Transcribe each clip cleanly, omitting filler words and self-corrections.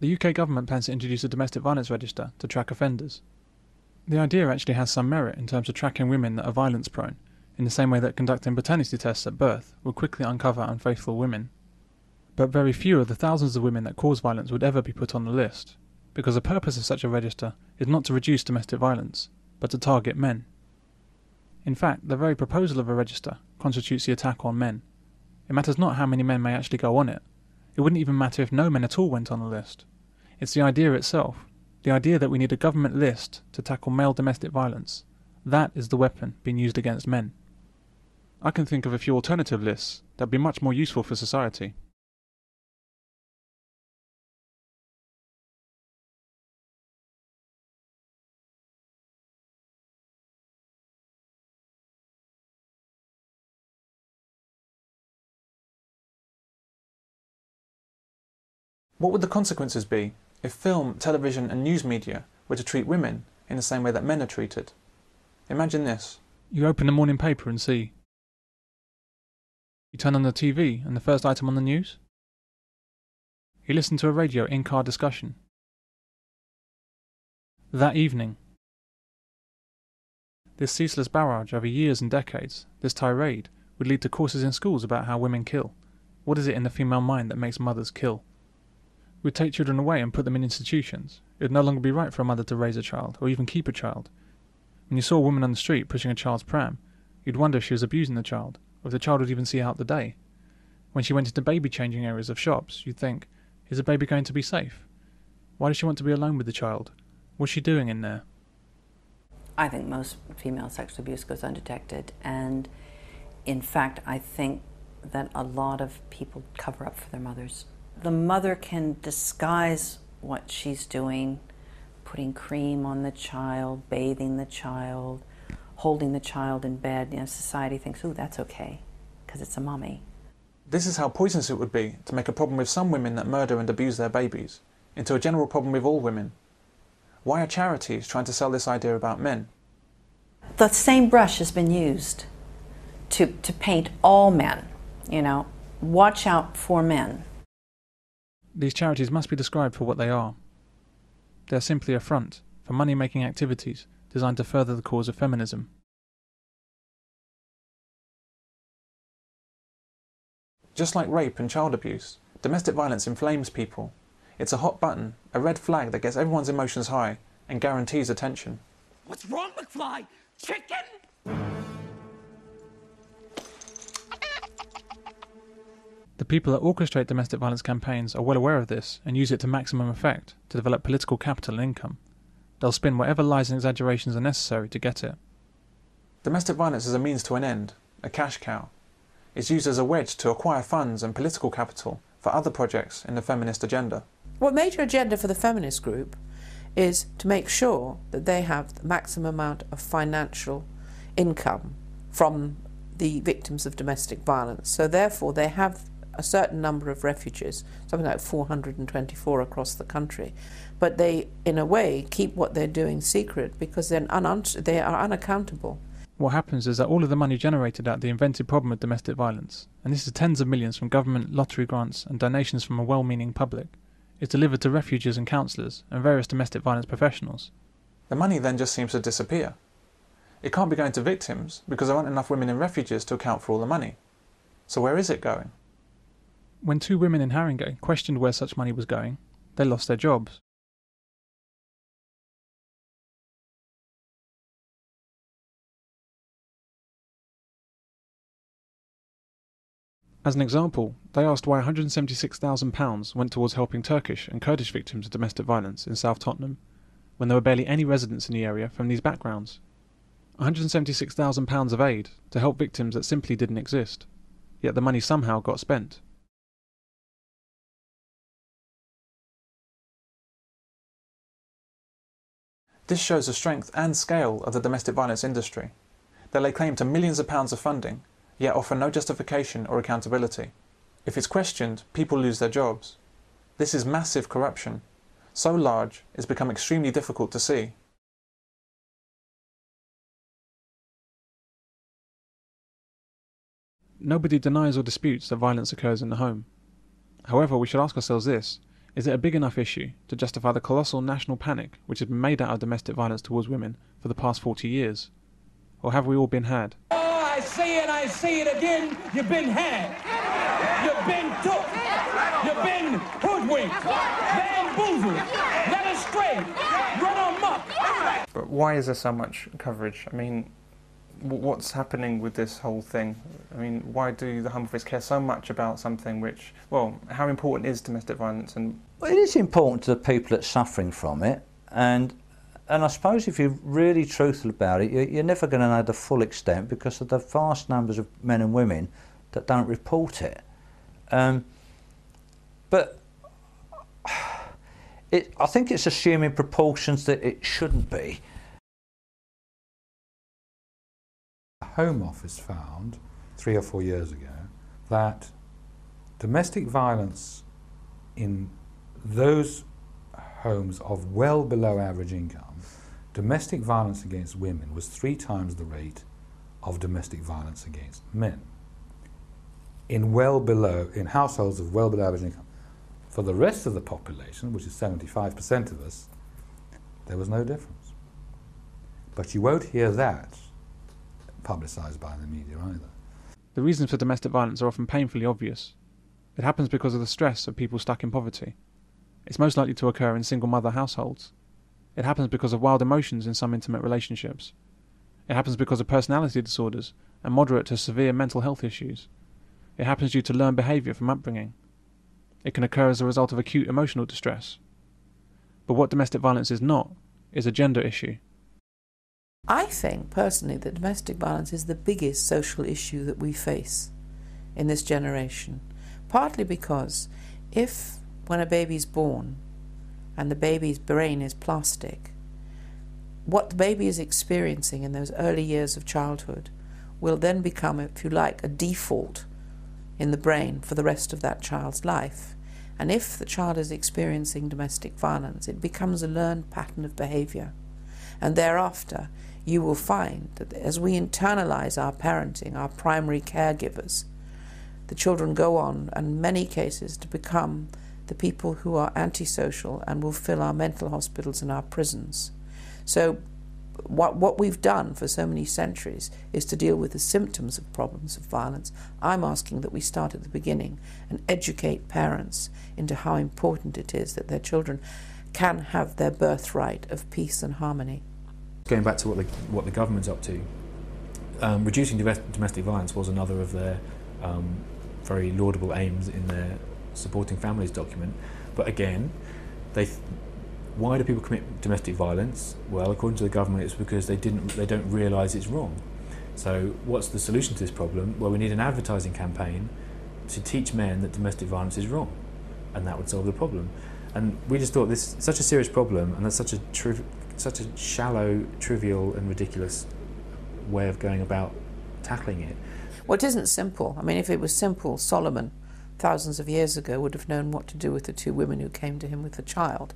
The UK government plans to introduce a domestic violence register to track offenders. The idea actually has some merit in terms of tracking women that are violence prone, in the same way that conducting paternity tests at birth will quickly uncover unfaithful women. But very few of the thousands of women that cause violence would ever be put on the list, because the purpose of such a register is not to reduce domestic violence, but to target men. In fact, the very proposal of a register constitutes the attack on men. It matters not how many men may actually go on it. It wouldn't even matter if no men at all went on the list. It's the idea itself, the idea that we need a government list to tackle male domestic violence. That is the weapon being used against men. I can think of a few alternative lists that would be much more useful for society. What would the consequences be if film, television and news media were to treat women in the same way that men are treated? Imagine this. You open the morning paper and see. You turn on the TV and the first item on the news? You listen to a radio in-car discussion. That evening. This ceaseless barrage over years and decades, this tirade, would lead to courses in schools about how women kill. What is it in the female mind that makes mothers kill? We'd take children away and put them in institutions. It would no longer be right for a mother to raise a child, or even keep a child. When you saw a woman on the street pushing a child's pram, you'd wonder if she was abusing the child, or if the child would even see out the day. When she went into baby changing areas of shops, you'd think, is the baby going to be safe? Why does she want to be alone with the child? What's she doing in there? I think most female sexual abuse goes undetected, and in fact I think that a lot of people cover up for their mothers. The mother can disguise what she's doing, putting cream on the child, bathing the child, holding the child in bed. You know, society thinks, ooh, that's okay, because it's a mommy. This is how poisonous it would be to make a problem with some women that murder and abuse their babies into a general problem with all women. Why are charities trying to sell this idea about men? The same brush has been used to paint all men, you know, watch out for men. These charities must be described for what they are. They are simply a front for money-making activities designed to further the cause of feminism. Just like rape and child abuse, domestic violence inflames people. It's a hot button, a red flag that gets everyone's emotions high and guarantees attention. What's wrong, McFly? Chicken? The people that orchestrate domestic violence campaigns are well aware of this and use it to maximum effect to develop political capital and income. They'll spin whatever lies and exaggerations are necessary to get it. Domestic violence is a means to an end, a cash cow. It's used as a wedge to acquire funds and political capital for other projects in the feminist agenda. What major agenda for the feminist group is to make sure that they have the maximum amount of financial income from the victims of domestic violence. So therefore they have a certain number of refuges, something like 424 across the country, but they, in a way, keep what they're doing secret because they are unaccountable. What happens is that all of the money generated out of the invented problem of domestic violence, and this is tens of millions from government, lottery grants and donations from a well-meaning public, is delivered to refuges and counsellors and various domestic violence professionals. The money then just seems to disappear. It can't be going to victims because there aren't enough women in refuges to account for all the money. So where is it going? When two women in Haringey questioned where such money was going, they lost their jobs. As an example, they asked why £176,000 went towards helping Turkish and Kurdish victims of domestic violence in South Tottenham, when there were barely any residents in the area from these backgrounds. £176,000 of aid to help victims that simply didn't exist, yet the money somehow got spent. This shows the strength and scale of the domestic violence industry. They lay claim to millions of pounds of funding, yet offer no justification or accountability. If it's questioned, people lose their jobs. This is massive corruption, so large it's become extremely difficult to see. Nobody denies or disputes that violence occurs in the home. However, we should ask ourselves this: Is it a big enough issue to justify the colossal national panic which has been made out of domestic violence towards women for the past 40 years? Or have we all been had? Oh, I say it again, you've been had. You've been took. You've been hoodwinked, bamboozled, led astray, run amok. But why is there so much coverage? I mean, what's happening with this whole thing? I mean, why do the Home Office care so much about something which, well, how important is domestic violence? And well, it is important to the people that's suffering from it, and I suppose if you're really truthful about it, you're never going to know the full extent because of the vast numbers of men and women that don't report it. But I think it's assuming proportions that it shouldn't be. The Home Office found 3 or 4 years ago that domestic violence in those homes of well below average income, domestic violence against women was 3 times the rate of domestic violence against men. In households of well below average income. For the rest of the population, which is 75% of us, there was no difference. But you won't hear that publicised by the media either. The reasons for domestic violence are often painfully obvious. It happens because of the stress of people stuck in poverty. It's most likely to occur in single mother households. It happens because of wild emotions in some intimate relationships. It happens because of personality disorders and moderate to severe mental health issues. It happens due to learned behaviour from upbringing. It can occur as a result of acute emotional distress. But what domestic violence is not, is a gender issue. I think, personally, that domestic violence is the biggest social issue that we face in this generation. Partly because when a baby's born and the baby's brain is plastic, what the baby is experiencing in those early years of childhood will then become, if you like, a default in the brain for the rest of that child's life. And if the child is experiencing domestic violence, it becomes a learned pattern of behaviour. And thereafter, you will find that as we internalise our parenting, our primary caregivers, the children go on, in many cases, to become the people who are antisocial and will fill our mental hospitals and our prisons. So what we've done for so many centuries is to deal with the symptoms of problems of violence. I'm asking that we start at the beginning and educate parents into how important it is that their children can have their birthright of peace and harmony. Going back to what the government's up to, reducing domestic violence was another of their very laudable aims in their Supporting Families document. But again, why do people commit domestic violence? Well, according to the government, it's because they don't realise it's wrong. So what's the solution to this problem? Well, we need an advertising campaign to teach men that domestic violence is wrong, and that would solve the problem. And we just thought this is such a serious problem, and that's such a shallow, trivial and ridiculous way of going about tackling it. Well, it isn't simple. I mean, if it was simple, Solomon, thousands of years ago, would have known what to do with the 2 women who came to him with a child.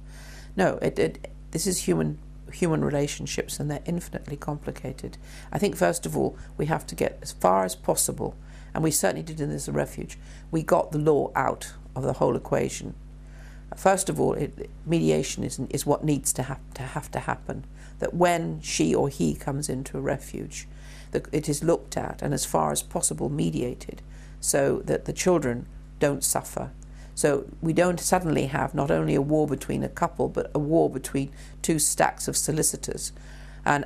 No, this is human relationships, and they're infinitely complicated. I think, first of all, we have to get as far as possible, and we certainly did in this refuge, we got the law out of the whole equation. First of all, mediation is what needs to happen. That when she or he comes into a refuge, that it is looked at and as far as possible mediated, so that the children don't suffer. So we don't suddenly have not only a war between a couple, but a war between 2 stacks of solicitors and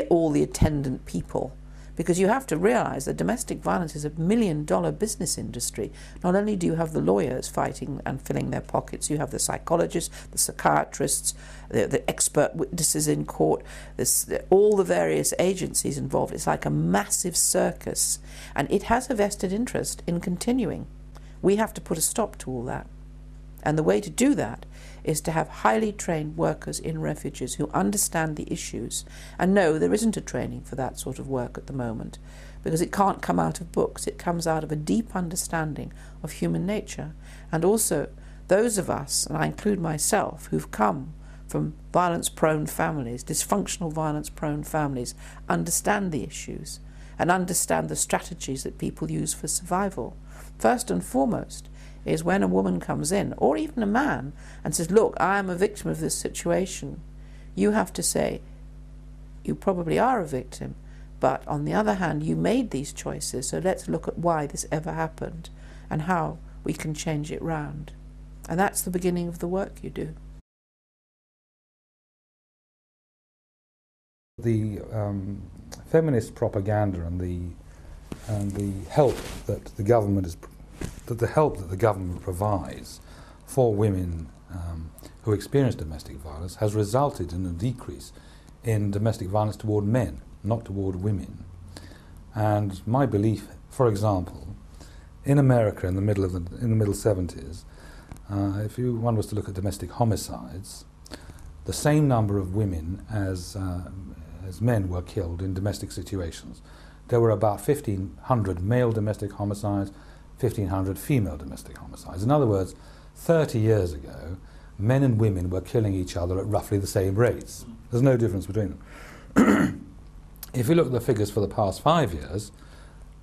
all the attendant people. Because you have to realise that domestic violence is a $1 million business industry. Not only do you have the lawyers fighting and filling their pockets, you have the psychologists, the psychiatrists, the expert witnesses in court, all the various agencies involved. It's like a massive circus, and it has a vested interest in continuing. We have to put a stop to all that. And the way to do that is to have highly trained workers in refuges who understand the issues. And no, there isn't a training for that sort of work at the moment, because it can't come out of books. It comes out of a deep understanding of human nature. And also, those of us, and I include myself, who've come from violence-prone families, dysfunctional violence-prone families, understand the issues and understand the strategies that people use for survival. First and foremost is when a woman comes in, or even a man, and says, look, I am a victim of this situation, you have to say, you probably are a victim, but on the other hand, you made these choices, so let's look at why this ever happened and how we can change it round. And that's the beginning of the work you do. The feminist propaganda and the help that the government provides for women who experience domestic violence has resulted in a decrease in domestic violence toward men, not toward women. And my belief, for example, in America in the middle 70s, if one was to look at domestic homicides, the same number of women as men were killed in domestic situations. There were about 1,500 male domestic homicides, 1,500 female domestic homicides. In other words, 30 years ago, men and women were killing each other at roughly the same rates. There's no difference between them. If you look at the figures for the past 5 years,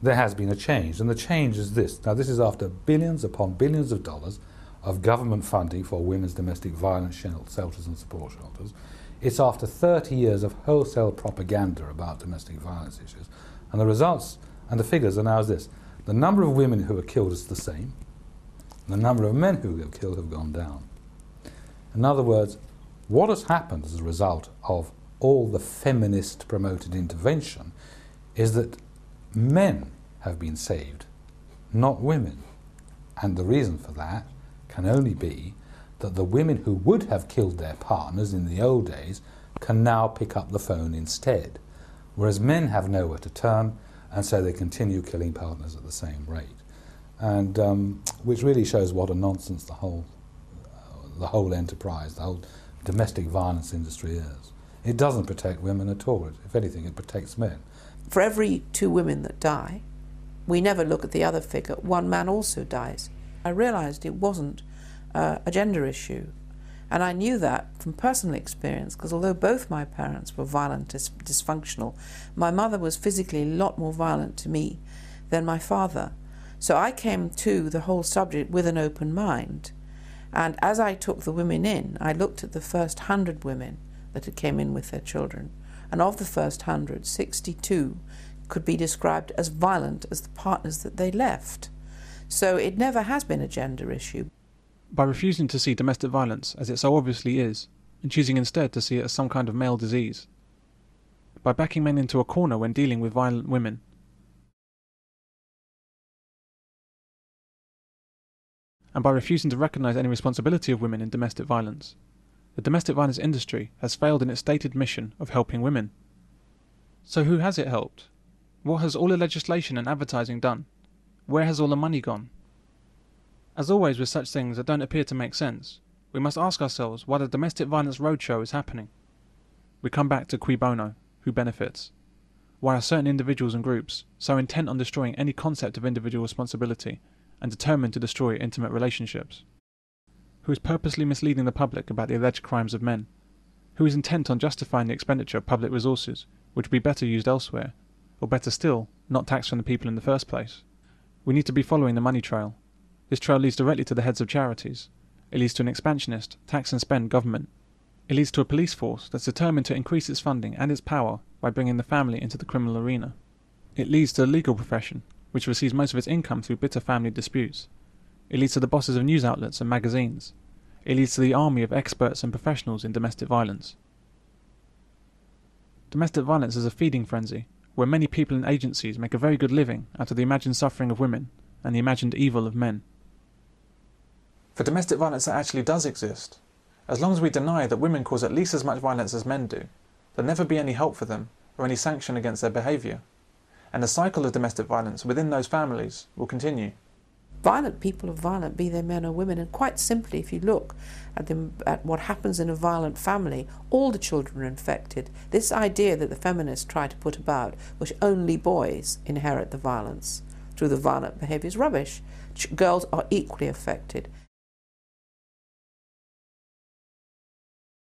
there has been a change, and the change is this. Now, this is after billions upon billions of dollars of government funding for women's domestic violence shelters and support shelters. It's after 30 years of wholesale propaganda about domestic violence issues. And the results and the figures are now as this. The number of women who are killed is the same. The number of men who are killed have gone down. In other words, what has happened as a result of all the feminist promoted intervention is that men have been saved, not women. And the reason for that can only be that the women who would have killed their partners in the old days can now pick up the phone instead, whereas men have nowhere to turn, and so they continue killing partners at the same rate. And which really shows what a nonsense the whole enterprise, the whole domestic violence industry is. It doesn't protect women at all. If anything, it protects men. For every 2 women that die, we never look at the other figure. 1 man also dies. I realised it wasn't a gender issue. And I knew that from personal experience, because although both my parents were violent, dysfunctional, my mother was physically a lot more violent to me than my father. So I came to the whole subject with an open mind. And as I took the women in, I looked at the first 100 women that had came in with their children. And of the first 100, 62 could be described as violent as the partners that they left. So it never has been a gender issue. By refusing to see domestic violence as it so obviously is, and choosing instead to see it as some kind of male disease. By backing men into a corner when dealing with violent women. And by refusing to recognise any responsibility of women in domestic violence. The domestic violence industry has failed in its stated mission of helping women. So who has it helped? What has all the legislation and advertising done? Where has all the money gone? As always with such things that don't appear to make sense, we must ask ourselves why the domestic violence roadshow is happening. We come back to cui bono, who benefits? Why are certain individuals and groups so intent on destroying any concept of individual responsibility and determined to destroy intimate relationships? Who is purposely misleading the public about the alleged crimes of men? Who is intent on justifying the expenditure of public resources, which would be better used elsewhere, or better still, not taxed from the people in the first place? We need to be following the money trail. This trail leads directly to the heads of charities. It leads to an expansionist, tax and spend government. It leads to a police force that's determined to increase its funding and its power by bringing the family into the criminal arena. It leads to the legal profession, which receives most of its income through bitter family disputes. It leads to the bosses of news outlets and magazines. It leads to the army of experts and professionals in domestic violence. Domestic violence is a feeding frenzy, where many people and agencies make a very good living out of the imagined suffering of women and the imagined evil of men. For domestic violence that actually does exist, as long as we deny that women cause at least as much violence as men do, there'll never be any help for them or any sanction against their behaviour. And the cycle of domestic violence within those families will continue. Violent people are violent, be they men or women, and quite simply, if you look at what happens in a violent family, all the children are infected. This idea that the feminists try to put about, which only boys inherit the violence through the violent behaviour, is rubbish. Girls are equally affected.